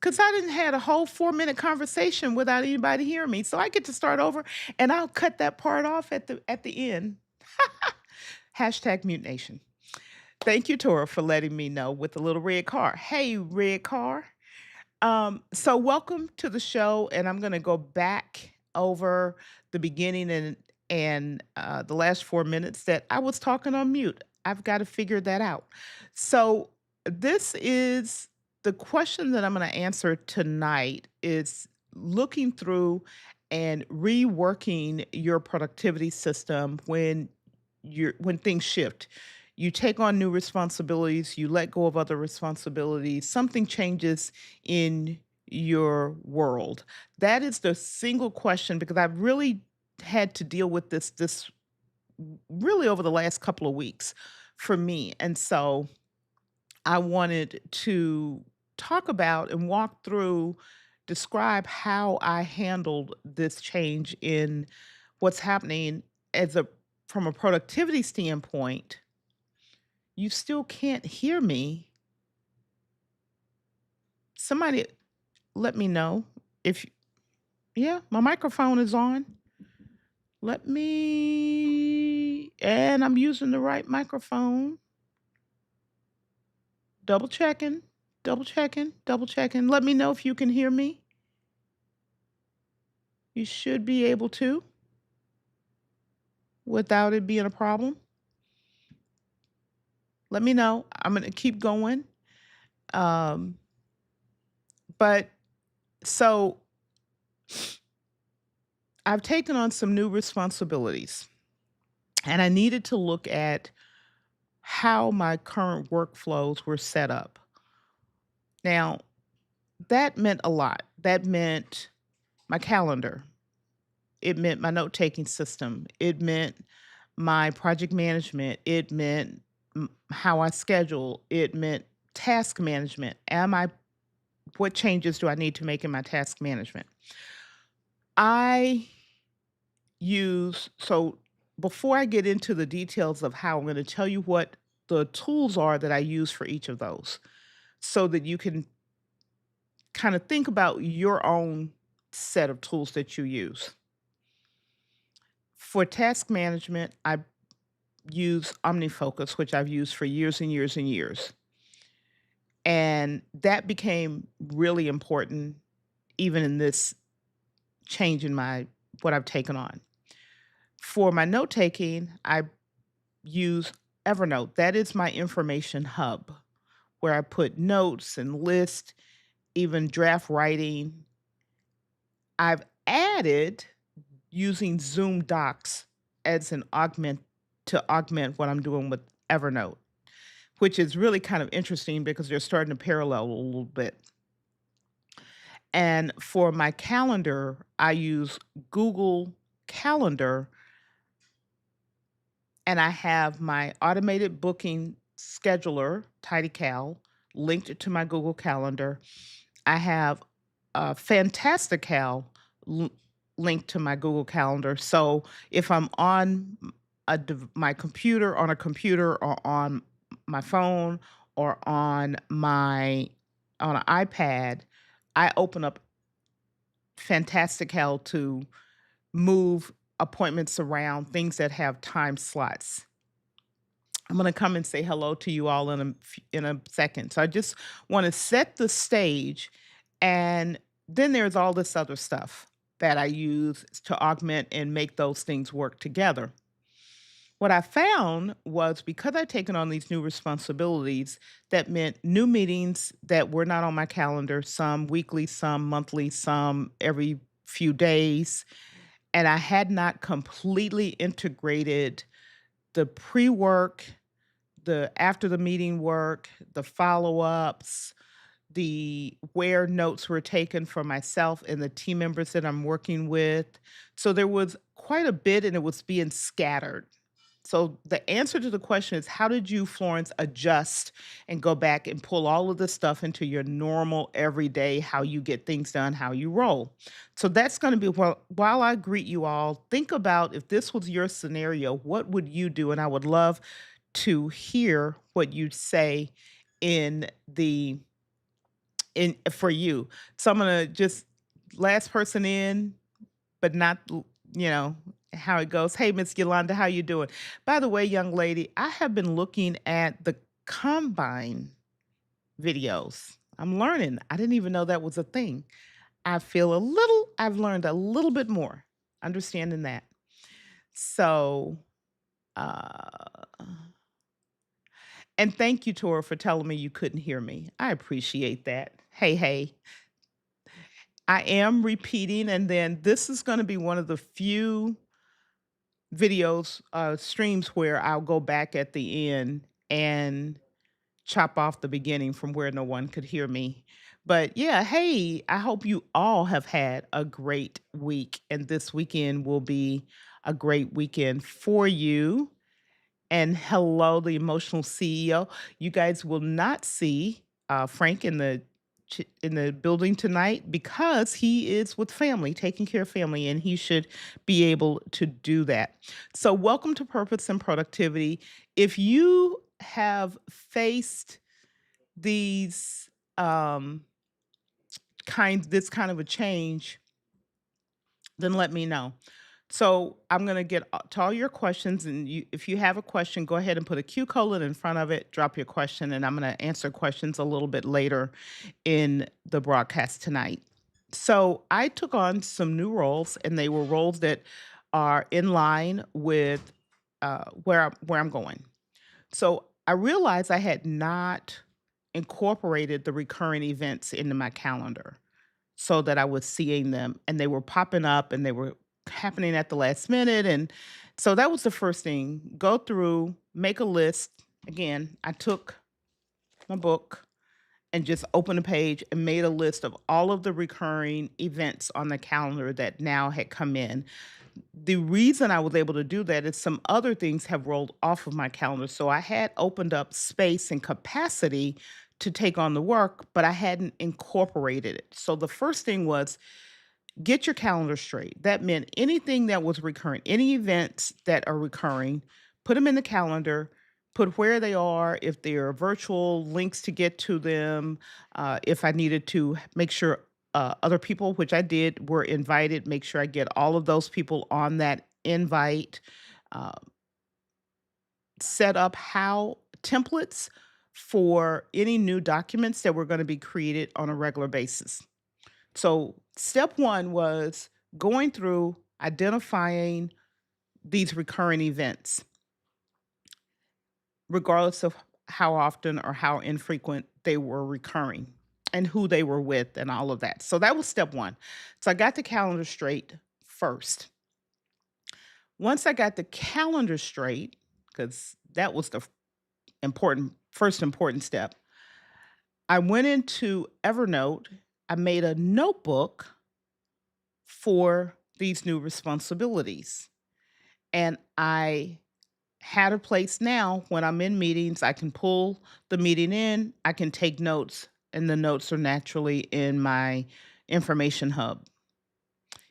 because I didn't had a whole 4-minute conversation without anybody hearing me. So I get to start over and I'll cut that part off at the end. Hashtag mute nation. Thank you, Tora, for letting me know with the little red car. Hey, red car. So welcome to the show, and I'm gonna go back over the beginning and the last 4 minutes that I was talking on mute. I've got to figure that out. So this is the question that I'm gonna answer tonight is looking through and reworking your productivity system when things shift. You take on new responsibilities, you let go of other responsibilities, something changes in your world. That is the single question because I've really had to deal with this really over the last couple of weeks for me. And so I wanted to talk about and walk through, describe how I handled this change in what's happening as a from a productivity standpoint. You still can't hear me. Somebody let me know if yeah, my microphone is on. Let me and I'm using the right microphone. Double checking, double checking, double checking. Let me know if you can hear me. You should be able to without it being a problem. Let me know. I'm going to keep going. Um but so I've taken on some new responsibilities and I needed to look at how my current workflows were set up. Now, that meant a lot. That meant my calendar. It meant my note-taking system. It meant my project management. It meant how I schedule. It meant task management. What changes do I need to make in my task management? I so before I get into the details of how I'm going to tell you what the tools are that I use for each of those so that you can kind of think about your own set of tools that you use. For task management, I use OmniFocus, which I've used for years and years and years. And that became really important even in this change in my what I've taken on. For my note taking, I use Evernote. That is my information hub where I put notes and lists, even draft writing. I've added using Zoom Docs as an augment what I'm doing with Evernote, which is really kind of interesting because they're starting to parallel a little bit. And for my calendar, I use Google Calendar and I have my automated booking scheduler, TidyCal, linked to my Google Calendar. I have Fantastical l- linked to my Google Calendar. So if I'm on my computer, on a computer, or on my phone, or on an iPad, I open up Fantastical to move appointments around, things that have time slots. I'm going to come and say hello to you all in a second. So I just want to set the stage, and then there's all this other stuff that I use to augment and make those things work together. What I found was because I'd taken on these new responsibilities, that meant new meetings that were not on my calendar, some weekly, some monthly, some every few days. And I had not completely integrated the pre work, the after the meeting work, the follow ups, the where notes were taken for myself and the team members that I'm working with. So there was quite a bit and it was being scattered. So the answer to the question is how did you, Florence, adjust and go back and pull all of this stuff into your normal everyday, how you get things done, how you roll? So that's going to be while I greet you all, think about if this was your scenario, what would you do? And I would love to hear what you'd say in the in for you. So I'm gonna just last person in, but not you know how it goes. Hey, Miss Yolanda, how you doing? By the way, young lady, I have been looking at the combine videos. I'm learning. I didn't even know that was a thing. I've learned a little bit more understanding that. So, uh, and thank you, Tora, for telling me you couldn't hear me. I appreciate that. Hey, hey, I am repeating, and then this is going to be one of the few videos, streams where I'll go back at the end and chop off the beginning from where no one could hear me. But yeah, hey, I hope you all have had a great week, and this weekend will be a great weekend for you. And hello, the emotional CEO. You guys will not see Frank in the building tonight because he is with family, taking care of family, and he should be able to do that. So, welcome to Purpose and Productivity. If you have faced these this kind of a change, then let me know. So I'm going to get to all your questions, and if you have a question, go ahead and put a Q colon in front of it, drop your question, and I'm going to answer questions a little bit later in the broadcast tonight. So I took on some new roles, and they were roles that are in line with where I'm going. So I realized I had not incorporated the recurring events into my calendar so that I was seeing them and they were popping up and they were happening at the last minute. And so that was the first thing. Go through, make a list. Again, I took my book and just opened a page and made a list of all of the recurring events on the calendar that now had come in. The reason I was able to do that is some other things have rolled off of my calendar. So I had opened up space and capacity to take on the work, but I hadn't incorporated it. So the first thing was get your calendar straight. That meant anything that was recurring, any events that are recurring, put them in the calendar, put where they are, if they're virtual, links to get to them, if I needed to make sure other people, which I did, were invited, make sure I get all of those people on that invite, uh, set up how templates for any new documents that were going to be created on a regular basis. So, step one was going through identifying these recurring events, regardless of how often or how infrequent they were recurring and who they were with and all of that. So, that was step one. So, I got the calendar straight first. Once I got the calendar straight, because that was the first important step, I went into Evernote. I made a notebook for these new responsibilities. And I had a place now when I'm in meetings, I can pull the meeting in, I can take notes, and the notes are naturally in my information hub.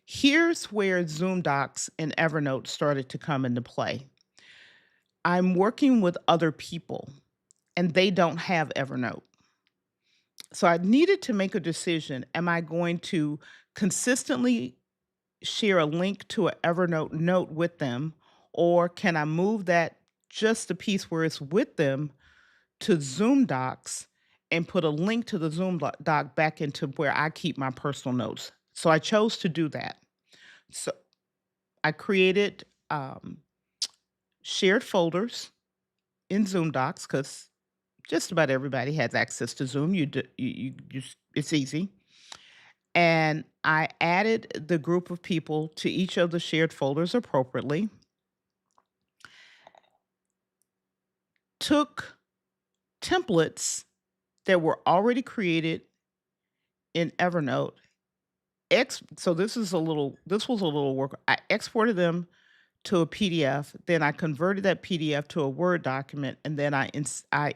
Here's where Zoom Docs and Evernote started to come into play. I'm working with other people and they don't have Evernote. So I needed to make a decision. Am I going to consistently share a link to an Evernote note with them, or can I move that just the piece where it's with them to Zoom Docs and put a link to the Doc back into where I keep my personal notes? So I chose to do that. So I created shared folders in Zoom Docs because just about everybody has access to Zoom. You just it's easy. And I added the group of people to each of the shared folders appropriately. Took templates that were already created in Evernote. This was a little work. I exported them to a PDF, then I converted that PDF to a Word document, and then I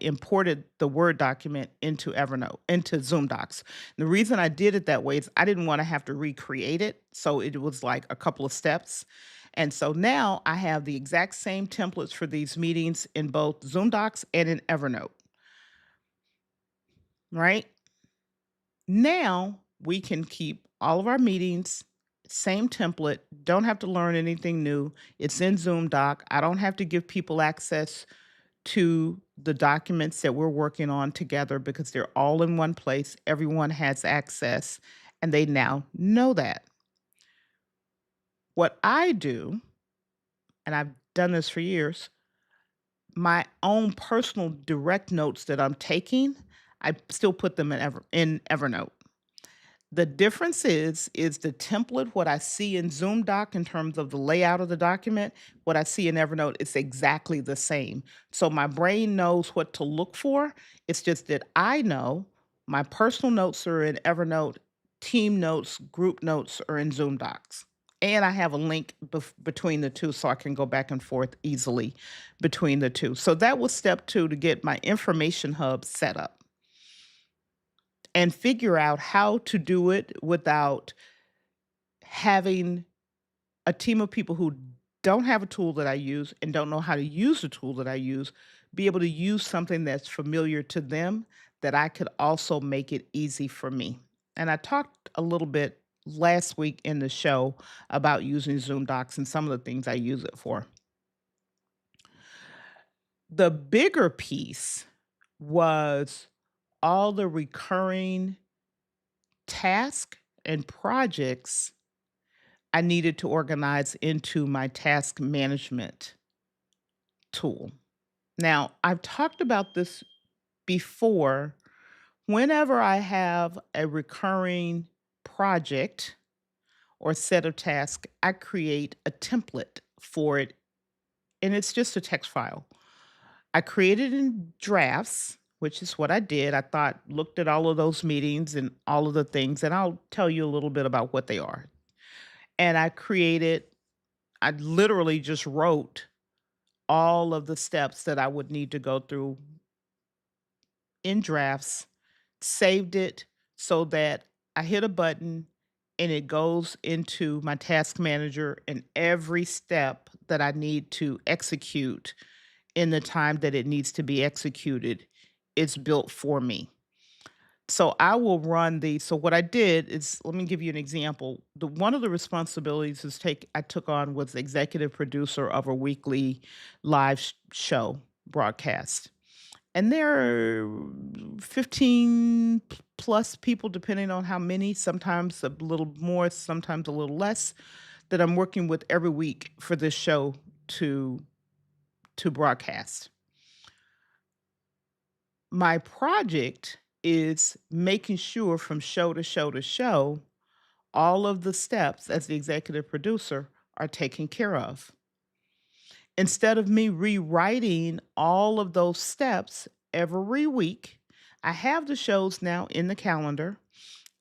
imported the Word document into Evernote, into Zoom Docs. The reason I did it that way is I didn't want to have to recreate it, so it was like a couple of steps. And so now I have the exact same templates for these meetings in both Zoom Docs and in Evernote, right? Now we can keep all of our meetings, same template, don't have to learn anything new. It's in Zoom Doc. I don't have to give people access to the documents that we're working on together because they're all in one place. Everyone has access and they now know that. What I do, and I've done this for years, my own personal direct notes that I'm taking, I still put them in Evernote. The difference is the template, what I see in Zoom Doc in terms of the layout of the document, what I see in Evernote is exactly the same. So my brain knows what to look for. It's just that I know my personal notes are in Evernote, team notes, group notes are in Zoom Docs. And I have a link between the two so I can go back and forth easily between the two. So that was step 2 to get my information hub set up and figure out how to do it without having a team of people who don't have a tool that I use and don't know how to use the tool that I use, be able to use something that's familiar to them that I could also make it easy for me. And I talked a little bit last week in the show about using Zoom Docs and some of the things I use it for. The bigger piece was all the recurring tasks and projects I needed to organize into my task management tool. Now, I've talked about this before. Whenever I have a recurring project or set of tasks, I create a template for it, and it's just a text file. I created in drafts, which is what I did. I thought, looked at all of those meetings and all of the things, and I'll tell you a little bit about what they are. And I literally just wrote all of the steps that I would need to go through in drafts, saved it so that I hit a button and it goes into my task manager, and every step that I need to execute in the time that it needs to be executed is built for me. So I will run the so what I did is let me give you an example. The one of the responsibilities I took on was executive producer of a weekly live show broadcast. And there are 15 plus people depending on how many, sometimes a little more, sometimes a little less, that I'm working with every week for this show to broadcast. My project is making sure from show to show to show, all of the steps as the executive producer are taken care of. Instead of me rewriting all of those steps every week, I have the shows now in the calendar.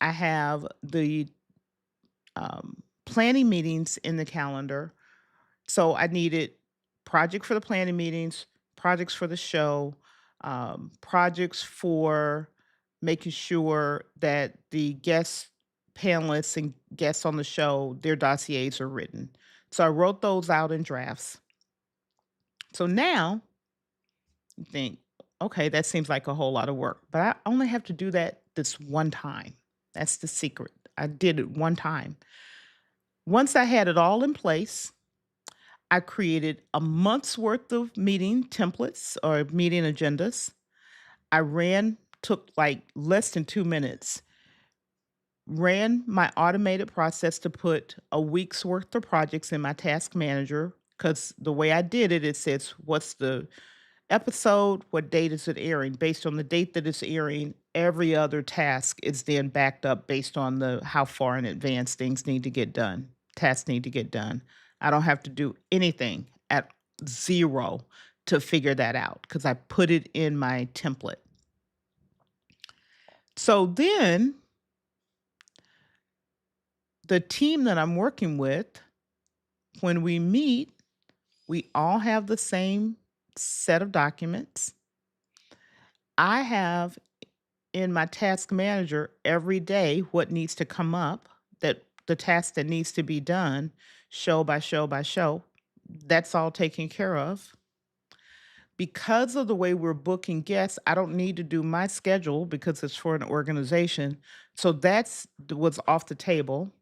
I have the planning meetings in the calendar. So I needed project for the planning meetings, projects for the show, projects for making sure that the guest panelists and guests on the show, their dossiers are written. So I wrote those out in drafts. So now you think, okay, that seems like a whole lot of work, but I only have to do that this one time. That's the secret. I did it one time. Once I had it all in place, I created a month's worth of meeting templates or meeting agendas. Took like less than 2 minutes, ran my automated process to put a week's worth of projects in my task manager. Because the way I did it, it says, what's the episode? What date is it airing? Based on the date that it's airing, every other task is then backed up based on the how far in advance things need to get done. Tasks need to get done. I don't have to do anything at zero to figure that out because I put it in my template. So then the team that I'm working with, when we meet, we all have the same set of documents. I have in my task manager every day what needs to come up, that the task that needs to be done show by show by show. That's all taken care of. Because of the way we're booking guests, I don't need to do my schedule because it's for an organization. So that's what's off the table.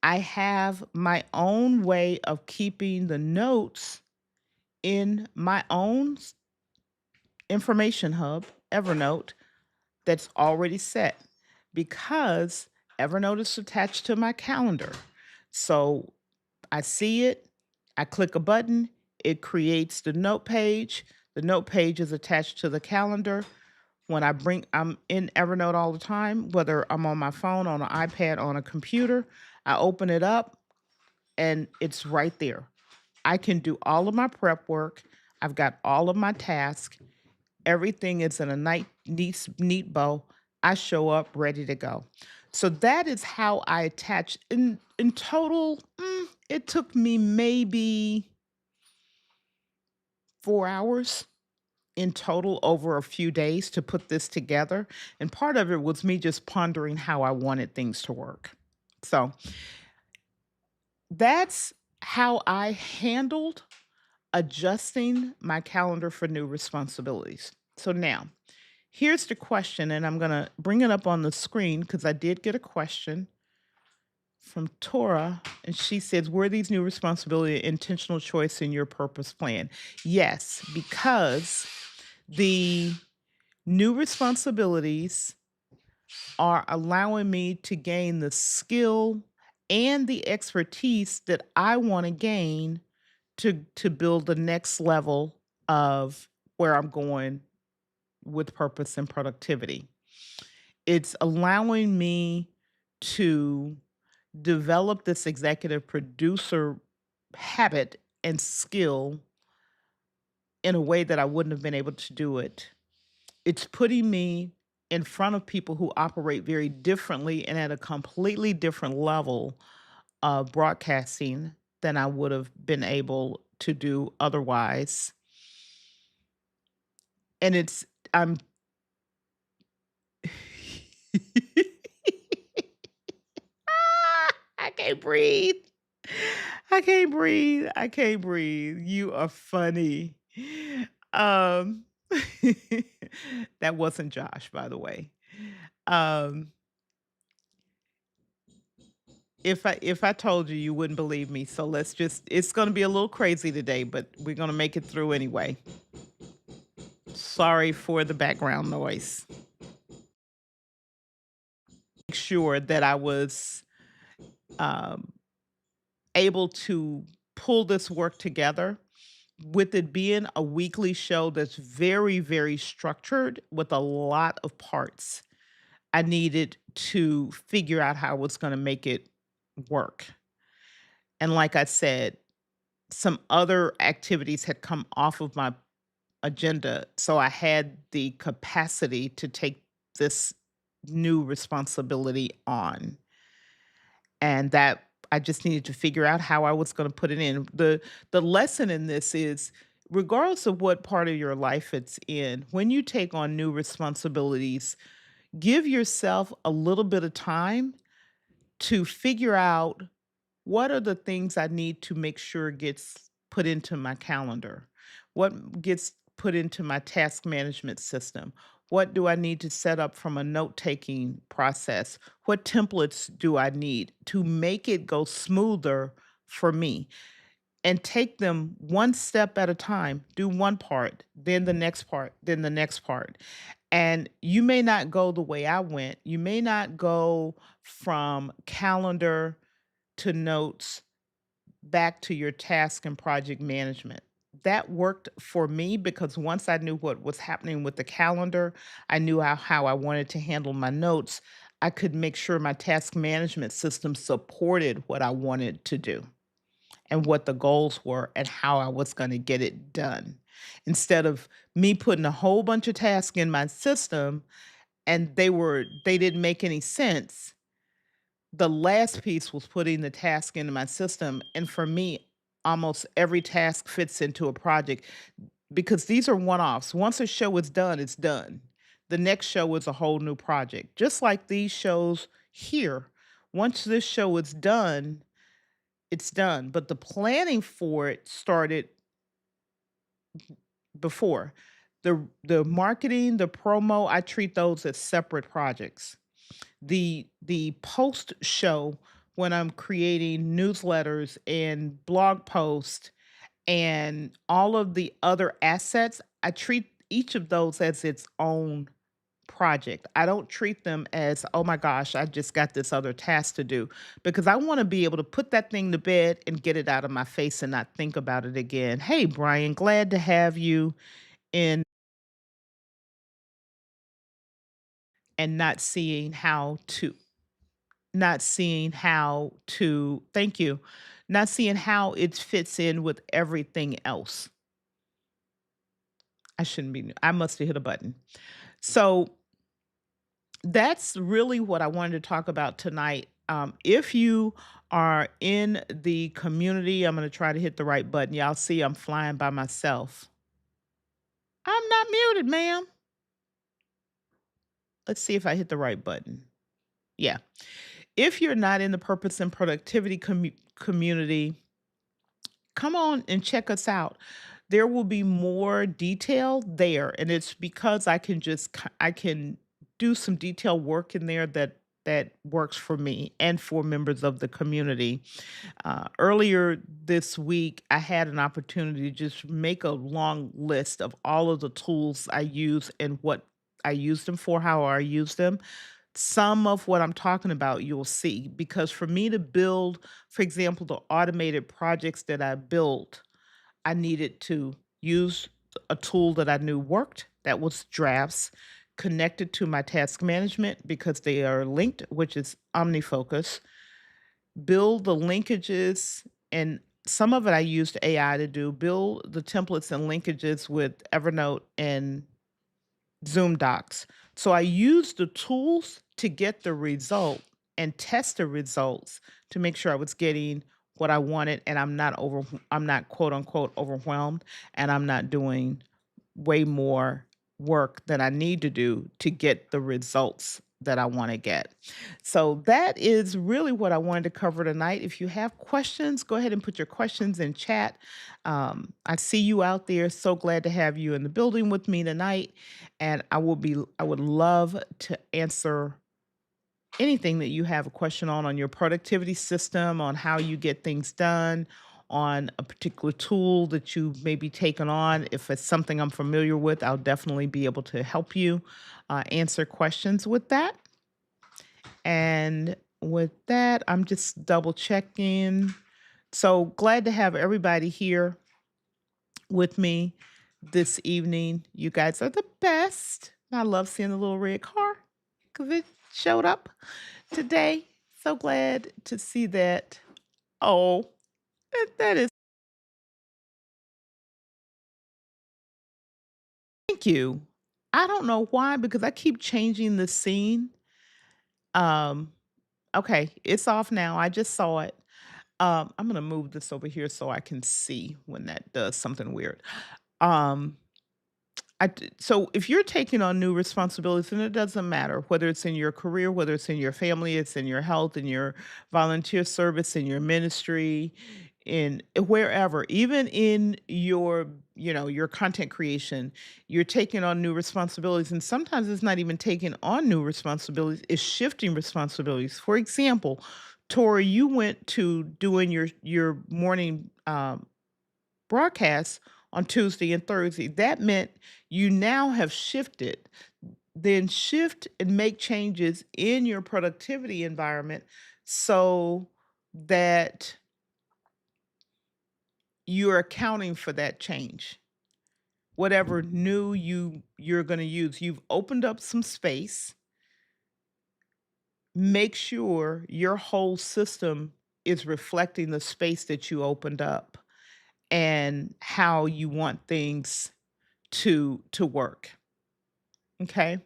I have my own way of keeping the notes in my own information hub, Evernote, that's already set because Evernote is attached to my calendar. So I see it, I click a button, it creates the note page. The note page is attached to the calendar. I'm in Evernote all the time, whether I'm on my phone, on an iPad, on a computer, I open it up and it's right there. I can do all of my prep work. I've got all of my tasks. Everything is in a neat bow. I show up ready to go. So that is how I attach. In total, it took me maybe 4 hours in total over a few days to put this together. And part of it was me just pondering how I wanted things to work. So that's how I handled adjusting my calendar for new responsibilities. So now, here's the question, and I'm going to bring it up on the screen because I did get a question from Tora, and she says, were these new responsibility an intentional choice in your purpose plan? Yes, because the new responsibilities are allowing me to gain the skill and the expertise that I want to gain to build the next level of where I'm going with purpose and productivity. It's allowing me to develop this executive producer habit and skill in a way that I wouldn't have been able to do it. It's putting me in front of people who operate very differently and at a completely different level of broadcasting than I would have been able to do otherwise. And I'm I can't breathe. I can't breathe. I can't breathe. You are funny. Um, that wasn't Josh, by the way. Um, if I told you, you wouldn't believe me. So it's gonna be a little crazy today, but we're gonna make it through anyway. Sorry for the background noise. Make sure that I was um able to pull this work together with it being a weekly show that's very, very structured with a lot of parts. I needed to figure out how I was going to make it work. And like I said, some other activities had come off of my agenda. So I had the capacity to take this new responsibility on. And that I just needed to figure out how I was gonna put it in. The lesson in this is regardless of what part of your life it's in, when you take on new responsibilities, give yourself a little bit of time to figure out what are the things I need to make sure gets put into my calendar? What gets put into my task management system? What do I need to set up from a note taking process? What templates do I need to make it go smoother for me? And take them one step at a time. Do one part, then the next part, then the next part. And you may not go the way I went. You may not go from calendar to notes back to your task and project management. That worked for me because once I knew what was happening with the calendar, I knew how I wanted to handle my notes. I could make sure my task management system supported what I wanted to do and what the goals were and how I was going to get it done. Instead of me putting a whole bunch of tasks in my system and they didn't make any sense, the last piece was putting the task into my system, and for me, almost every task fits into a project because these are one-offs. Once a show is done, it's done. The next show is a whole new project. Just like these shows here. Once this show is done, it's done, but the planning for it started before. The marketing, the promo, I treat those as separate projects. The post show, when I'm creating newsletters and blog posts and all of the other assets, I treat each of those as its own project. I don't treat them as, oh my gosh, I just got this other task to do, because I want to be able to put that thing to bed and get it out of my face and not think about it again. Hey, Brian, glad to have you in, and not seeing how to thank you, not seeing how it fits in with everything else. I must have hit a button. So that's really what I wanted to talk about tonight. If you are in the community, I'm going to try to hit the right button. Y'all see, I'm flying by myself. I'm not muted, ma'am. Let's see if I hit the right button. Yeah. If you're not in the purpose and productivity community, come on and check us out. There will be more detail there, and it's because I can do some detailed work in there that works for me and for members of the community. Earlier this week, I had an opportunity to just make a long list of all of the tools I use and what I use them for, how I use them. Some of what I'm talking about you'll see, because for me to build, for example, the automated projects that I built, I needed to use a tool that I knew worked, that was drafts, connected to my task management because they are linked, which is OmniFocus. Build the linkages, and some of it I used AI to do, build the templates and linkages with Evernote and Zoom Docs. So I use the tools to get the result and test the results to make sure I was getting what I wanted, and I'm not quote unquote overwhelmed, and I'm not doing way more work than I need to do to get the results that I want to get. So that is really what I wanted to cover tonight. If you have questions, go ahead and put your questions in chat. I see you out there. So glad to have you in the building with me tonight. And I would love to answer anything that you have a question on your productivity system, on how you get things done, on a particular tool that you may be taken on. If it's something I'm familiar with, I'll definitely be able to help you answer questions with that. And with that, I'm just double checking. So glad to have everybody here with me this evening. You guys are the best. I love seeing the little red car because it showed up today. So glad to see that. Oh, that is, thank you. I don't know why, because I keep changing the scene. Um, okay, it's off now. I just saw it. I'm gonna move this over here so I can see when that does something weird. Um, so if you're taking on new responsibilities, and it doesn't matter whether it's in your career, whether it's in your family, it's in your health, in your volunteer service, in your ministry, in wherever, even in your, your content creation, you're taking on new responsibilities. And sometimes it's not even taking on new responsibilities, it's shifting responsibilities. For example, Tori, you went to doing your morning broadcasts on Tuesday and Thursday. That meant you now have shifted. Then shift and make changes in your productivity environment so that you're accounting for that change. Whatever new you're going to use, you've opened up some space. Make sure your whole system is reflecting the space that you opened up and how you want things to work. Okay?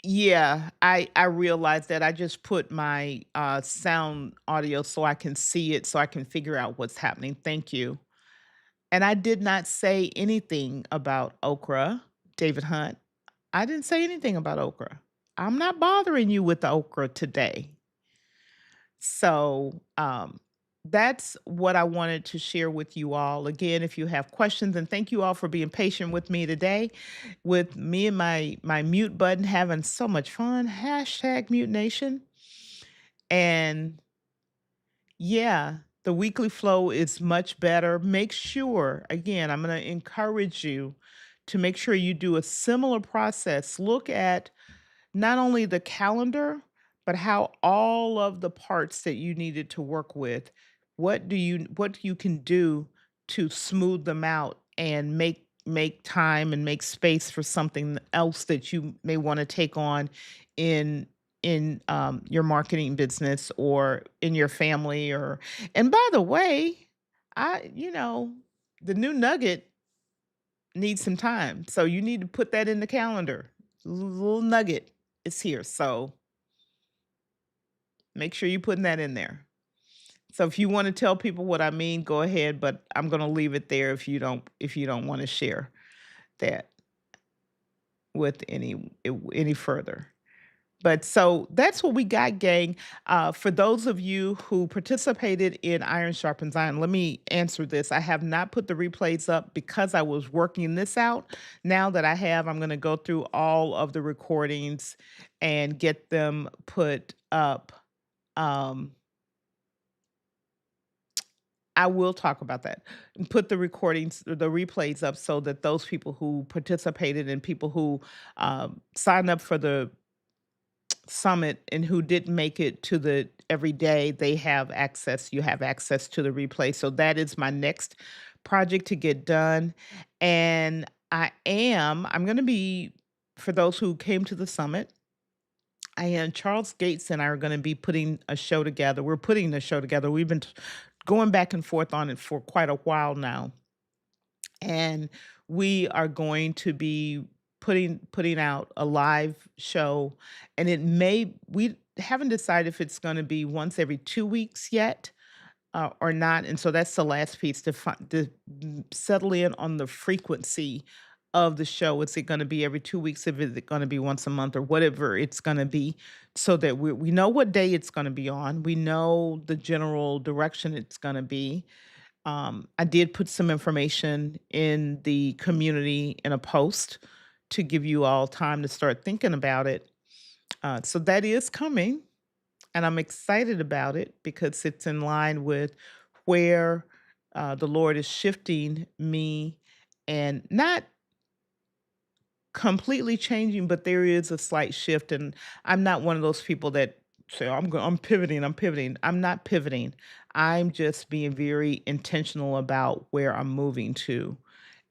Yeah, I realized that. I just put my sound audio so I can see it, so I can figure out what's happening. Thank you. And I did not say anything about okra, David Hunt. I didn't say anything about okra. I'm not bothering you with the okra today. So, that's what I wanted to share with you all. Again, if you have questions, and thank you all for being patient with me today, with me and my mute button having so much fun. Hashtag mute nation. And yeah, the weekly flow is much better. Make sure, again, I'm going to encourage you to make sure you do a similar process. Look at not only the calendar, but how all of the parts that you needed to work with, what you can do to smooth them out and make time and make space for something else that you may want to take on in your marketing business or in your family. Or and by the way, the new nugget needs some time, so you need to put that in the calendar. Little nugget is here, so make sure you're putting that in there. So if you want to tell people what I mean, go ahead, but I'm going to leave it there if you don't want to share that with any further. But so that's what we got, gang. For those of you who participated in Iron Sharpens Iron, let me answer this. I have not put the replays up because I was working this out. Now that I have, I'm going to go through all of the recordings and get them put up. Um, I will talk about that. And put the recordings, the replays up so that those people who participated and people who signed up for the summit and who didn't make it to the every day, they have access. You have access to the replay. So that is my next project to get done. And I'm going to be, for those who came to the summit, I am Charles Gates and I are going to be putting a show together. We're putting the show together. We've been going back and forth on it for quite a while now. And we are going to be putting out a live show, and it may we haven't decided if it's going to be once every 2 weeks yet, or not. And so that's the last piece to settle in on the frequency of the show. Is it going to be every 2 weeks? If is it going to be once a month or whatever it's going to be, so that we know what day it's going to be on. We know the general direction it's going to be. I did put some information in the community in a post to give you all time to start thinking about it. So that is coming, and I'm excited about it because it's in line with where the Lord is shifting me, and not completely changing, but there is a slight shift. And I'm not one of those people that say, I'm pivoting, I'm pivoting. I'm not pivoting. I'm just being very intentional about where I'm moving to.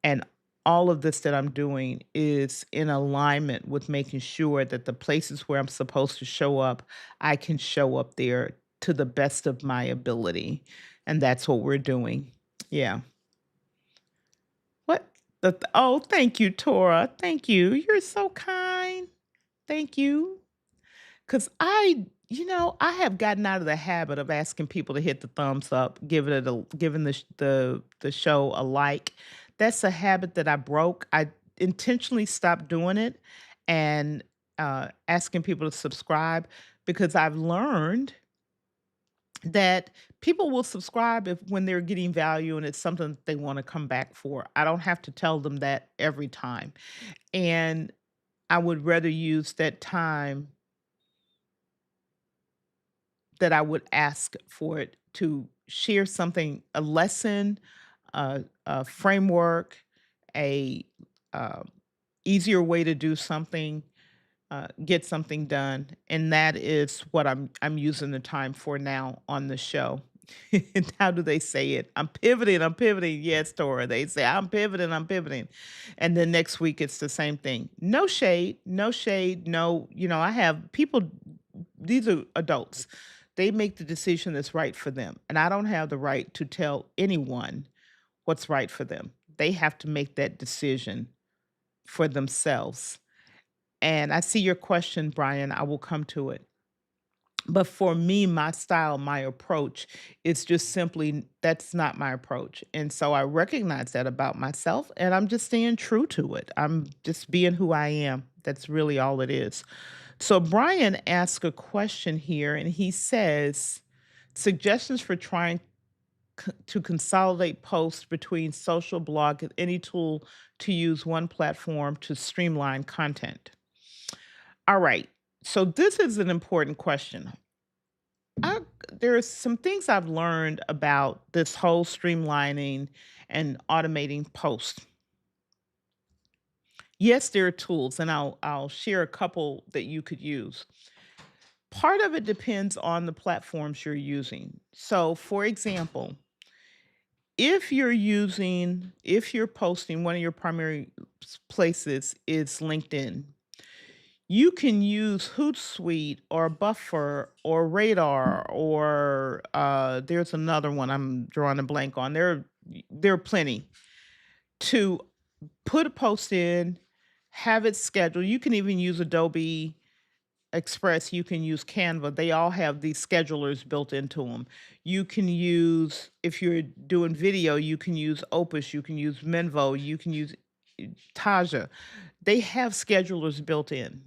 And all of this that I'm doing is in alignment with making sure that the places where I'm supposed to show up, I can show up there to the best of my ability. And that's what we're doing. Yeah. What? Oh, thank you, Tora. Thank you. You're so kind. Thank you. Because I have gotten out of the habit of asking people to hit the thumbs up, giving the show a like. That's a habit that I broke. I intentionally stopped doing it, and asking people to subscribe, because I've learned that people will subscribe if when they're getting value and it's something that they want to come back for. I don't have to tell them that every time. And I would rather use that time that I would ask for it to share something, a lesson, a framework, a uh, easier way to do something, get something done, and that is what I'm using the time for now on the show. And how do they say it? I'm pivoting. I'm pivoting. Yes, Tora. They say I'm pivoting. I'm pivoting, and then next week it's the same thing. No shade. No shade. No. I have people. These are adults. They make the decision that's right for them, and I don't have the right to tell anyone what's right for them. They have to make that decision for themselves. And I see your question, Brian. I will come to it. But for me, my style, my approach is just simply that's not my approach. And so I recognize that about myself, and I'm just staying true to it. I'm just being who I am. That's really all it is. So Brian asked a question here, and he says, Suggestions for trying to consolidate posts between social blog and any tool to use one platform to streamline content. All right. So this is an important question. I, there's some things I've learned about this whole streamlining and automating posts. Yes, there are tools, and I'll share a couple that you could use. Part of it depends on the platforms you're using. So, for example, if you're posting, one of your primary places is LinkedIn, you can use Hootsuite or Buffer or Radar or there's another one I'm drawing a blank on. There are plenty to put a post in, have it scheduled. You can even use Adobe Express, you can use Canva. They all have these schedulers built into them. You can use, if you're doing video, you can use Opus, you can use Menvo, you can use Taja. They have schedulers built in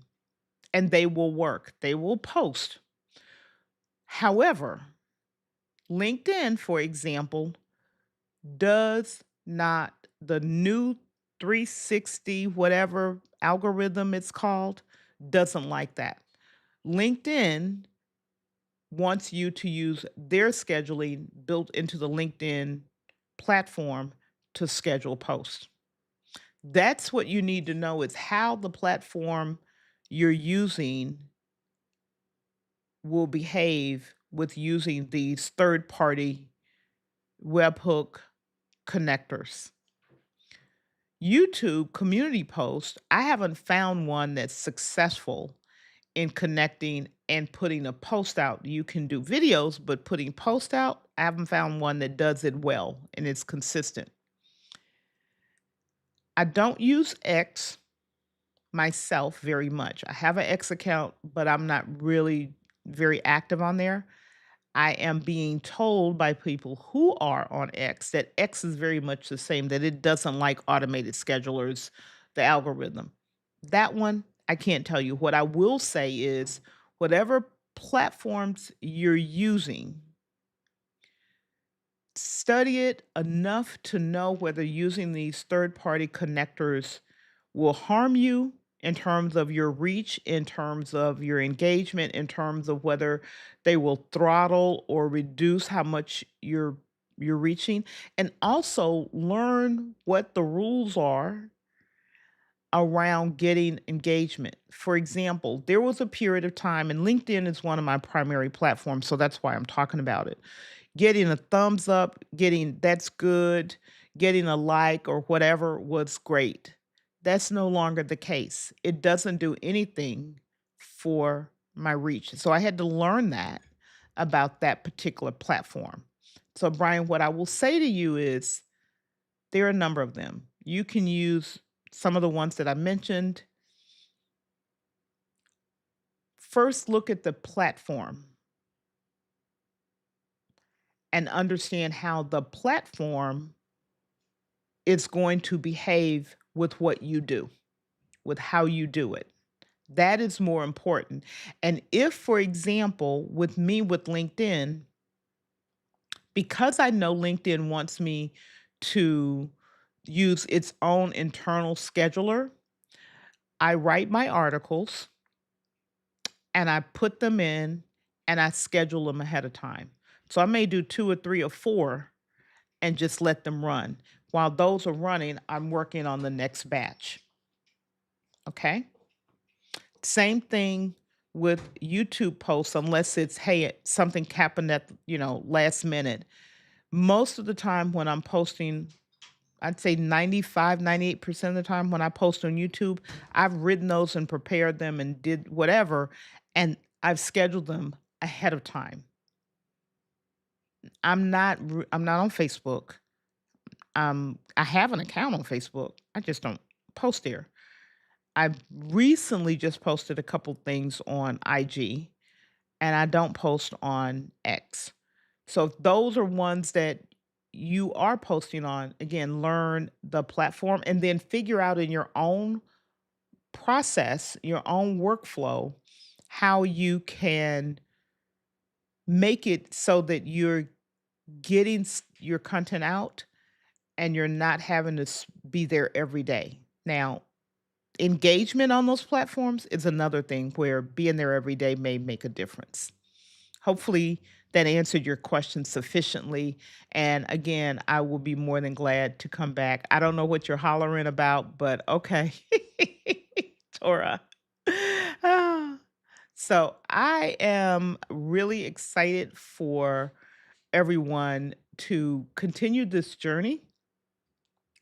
and they will work. They will post. However, LinkedIn, for example, does not, the new 360 whatever algorithm it's called, doesn't like that. LinkedIn wants you to use their scheduling built into the LinkedIn platform to schedule posts. That's what you need to know is how the platform you're using will behave with using these third-party webhook connectors. YouTube community posts, I haven't found one that's successful in connecting and putting a post out. You can do videos, but putting post out, I haven't found one that does it well and it's consistent. I don't use X myself very much. I have an X account, but I'm not really very active on there. I am being told by people who are on X that X is very much the same, that it doesn't like automated schedulers, the algorithm. That one, I can't tell you. What I will say is whatever platforms you're using, study it enough to know whether using these third party connectors will harm you in terms of your reach, in terms of your engagement, in terms of whether they will throttle or reduce how much you're reaching, and also learn what the rules are around getting engagement. For example, there was a period of time, and LinkedIn is one of my primary platforms, so that's why I'm talking about it. Getting a thumbs up, getting that's good, getting a like or whatever was great. That's no longer the case. It doesn't do anything for my reach. So I had to learn that about that particular platform. So, Brian, what I will say to you is there are a number of them. You can use some of the ones that I mentioned. First, look at the platform and understand how the platform is going to behave with what you do, with how you do it. That is more important. And if, for example, with me with LinkedIn, because I know LinkedIn wants me to use its own internal scheduler, I write my articles and I put them in and I schedule them ahead of time. So I may do two or three or four and just let them run. While those are running, I'm working on the next batch. Okay. Same thing with YouTube posts, unless it's, hey, something happened at, last minute. Most of the time when I'm posting, I'd say 95, 98% of the time when I post on YouTube, I've written those and prepared them and did whatever, and I've scheduled them ahead of time. I'm not on Facebook. I have an account on Facebook. I just don't post there. I recently just posted a couple things on IG and I don't post on X. So if those are ones that you are posting on, again, learn the platform and then figure out in your own process, your own workflow, how you can make it so that you're getting your content out and you're not having to be there every day. Now, engagement on those platforms is another thing where being there every day may make a difference. Hopefully, that answered your question sufficiently. And again, I will be more than glad to come back. I don't know what you're hollering about, but okay. Tora. Ah. So I am really excited for everyone to continue this journey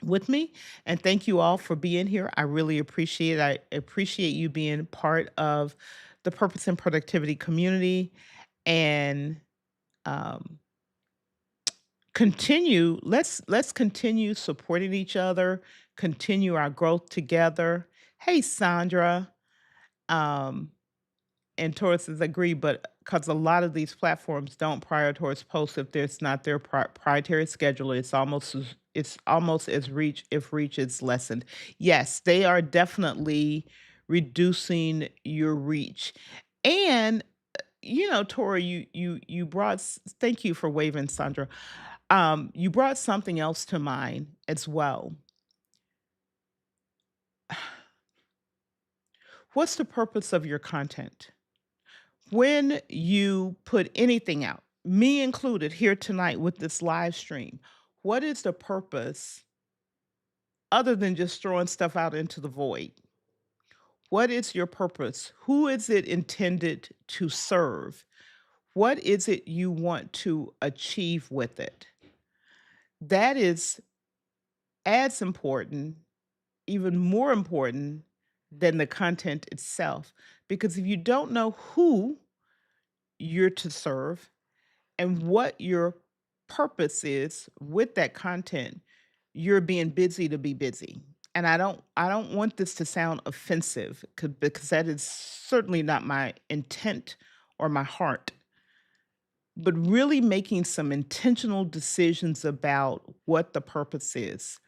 with me. And thank you all for being here. I really appreciate it. I appreciate you being part of the Purpose and Productivity community. And um, let's continue supporting each other, continue our growth together. Hey, Sandra. Um, and Taurus says agree, but because a lot of these platforms don't prioritize posts if there's not their proprietary schedule, it's almost as reach if reach is lessened. Yes, they are definitely reducing your reach. And Tori, you brought thank you for waving, Sandra. You brought something else to mind as well. What's the purpose of your content? When you put anything out, me included here tonight with this live stream, what is the purpose other than just throwing stuff out into the void? What is your purpose? Who is it intended to serve? What is it you want to achieve with it? That is as important, even more important than the content itself. Because if you don't know who you're to serve, and what your purpose is with that content, you're being busy to be busy. And I don't want this to sound offensive because that is certainly not my intent or my heart, but really making some intentional decisions about what the purpose is.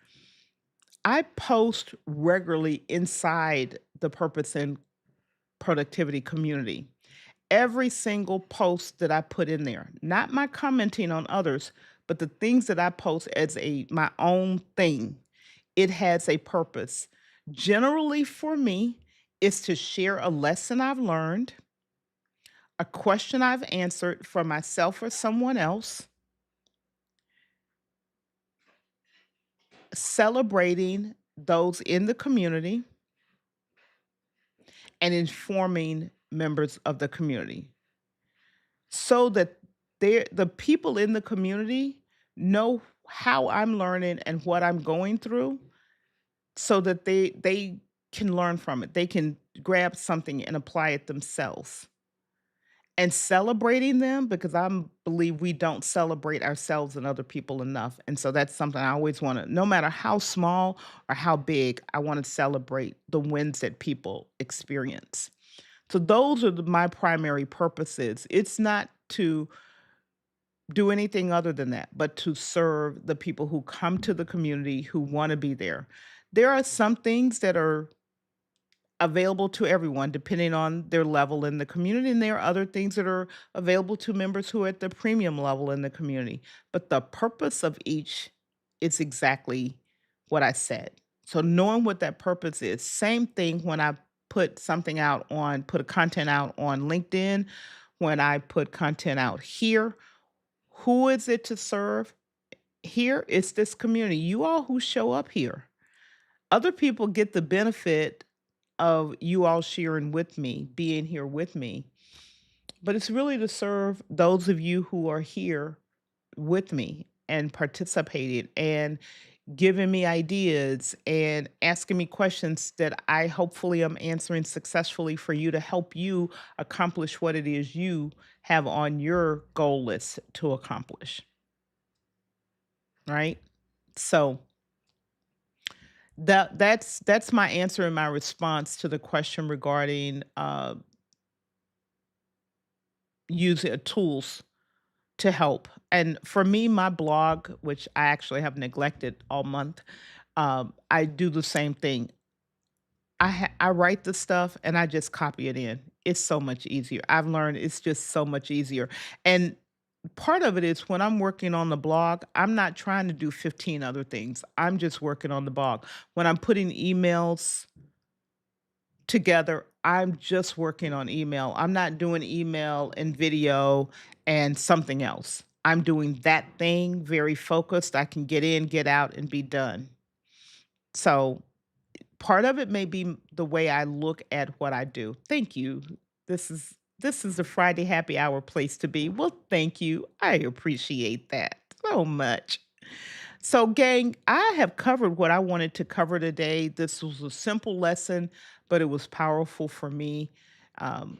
I post regularly inside the purpose and productivity community. Every single post that I put in there, not my commenting on others, but the things that I post as a my own thing, it has a purpose. Generally for me, is to share a lesson I've learned, a question I've answered for myself or someone else, celebrating those in the community, and informing members of the community so that the people in the community know how I'm learning and what I'm going through so that they can learn from it. They can grab something and apply it themselves. And celebrating them because I believe we don't celebrate ourselves and other people enough. And so that's something I always want to, no matter how small or how big, I want to celebrate the wins that people experience. So those are my primary purposes. It's not to do anything other than that, but to serve the people who come to the community who want to be there. There are some things that are available to everyone depending on their level in the community, and there are other things that are available to members who are at the premium level in the community. But the purpose of each is exactly what I said. So knowing what that purpose is, same thing when I put a content out on LinkedIn, when I put content out here, who is it to serve? Here, it's this community. You all who show up here. Other people get the benefit of you all sharing with me, being here with me. But it's really to serve those of you who are here with me and participating and giving me ideas and asking me questions that I hopefully am answering successfully for you to help you accomplish what it is you have on your goal list to accomplish, right? So that's my answer and my response to the question regarding using tools to help. And for me, my blog, which I actually have neglected all month, I do the same thing. I write the stuff and I just copy it in. It's so much easier. I've learned it's just so much easier. And part of it is when I'm working on the blog, I'm not trying to do 15 other things. I'm just working on the blog. When I'm putting emails together, I'm just working on email. I'm not doing email and video and something else. I'm doing that thing very focused. I can get in, get out, and be done. So part of it may be the way I look at what I do. Thank you. This is the Friday happy hour place to be. Well, thank you. I appreciate that so much. So, gang, I have covered what I wanted to cover today. This was a simple lesson, but it was powerful for me. Um,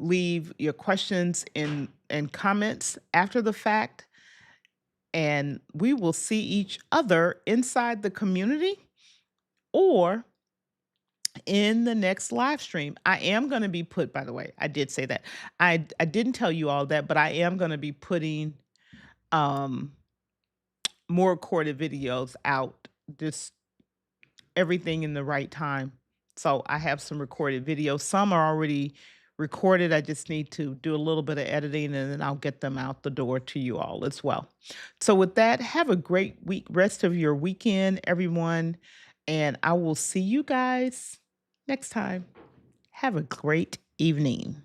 Leave your questions in and comments after the fact, and we will see each other inside the community or in the next live stream. I am going to be put, by the way, I did say that. I didn't tell you all that, but I am going to be putting um more recorded videos out this everything in the right time. So I have some recorded videos. Some are already recorded. I just need to do a little bit of editing and then I'll get them out the door to you all as well. So with that, have a great week, rest of your weekend, everyone. And I will see you guys next time. Have a great evening.